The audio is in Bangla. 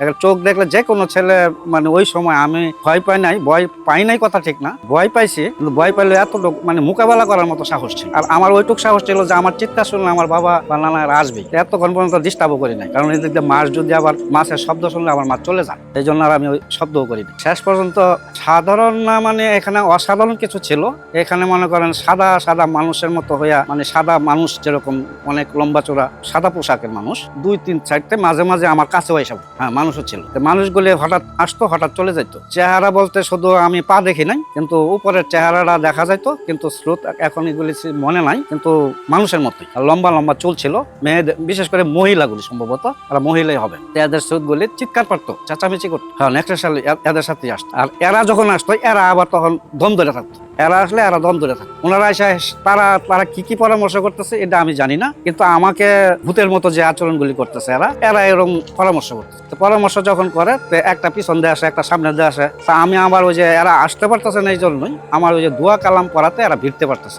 একটা চোখ দেখলে যে কোনো ছেলে মানে ওই সময় আমি ভয় পাই নাই কথা ঠিক না, ভয় পাইছি, কিন্তু ভয় পাইলে এত মানে মোকাবেলা করার মতো সাহস ছিল। আর আমার ওইটুক সাহস ছিল যে আমার চিৎকার শুনলে আমার বাবা বা নানারা আসবে, এতক্ষণ পর্যন্ত ডিস্টার্বও করি নাই, কারণ এদিক দিয়ে মাছ যদি আবার মাছের শব্দ শুনলে আমার মাছ চলে যায়, এই জন্য আর আমি ওই শব্দও করিনি। শেষ পর্যন্ত সাধারণ না মানে এখানে অসাধারণ কিছু ছিল। এখানে মনে করেন সাদা সাদা মানুষের মতো হইয়া, মানে সাদা মানুষ যেরকম অনেক লম্বা চোরা সাদা পোশাকের মানুষ 2-3-4টে মাঝে মাঝে আমার কাছেও এসব মানুষও ছিল। মানুষগুলি হঠাৎ আসতো, হঠাৎ চলে যেত। চেহারা বলতে শুধু আমি পা দেখি নাই, কিন্তু উপরের চেহারাটা দেখা যাইতো, কিন্তু স্রোত এখন এগুলি মনে নাই, কিন্তু মানুষের মতোই লম্বা লম্বা চুল ছিল। মেয়েদের বিশেষ করে মহিলাগুলি সম্ভবত এরা মহিলাই হবে, এদের স্রোতগুলি চিৎকার পারতো, চেঁচামেচি করতো। হ্যাঁ, নেক্সট সালে এদের সাথে আসতো। আর এরা যখন আসতো এরা আবার তখন দম ধরে থাকতো, এরা আসলে এরা দম ধরে থাকতো। ওনারা এসে তারা তারা কি পরামর্শ করতেছে এটা আমি জানি না, কিন্তু আমাকে ভূতের মতো যে আচরণগুলি করতেছে এরা এরকম পরামর্শ করতেছে। তো পরামর্শ যখন করে একটা পিছন দিয়ে আসে, একটা সামনে দিয়ে আসে, তা আমি আবার ওই যে এরা আসতে পারতেছে না এই জন্যই আমার ওই যে দোয়া কালাম পড়াতে এরা ভিড়তে পারতেছে না।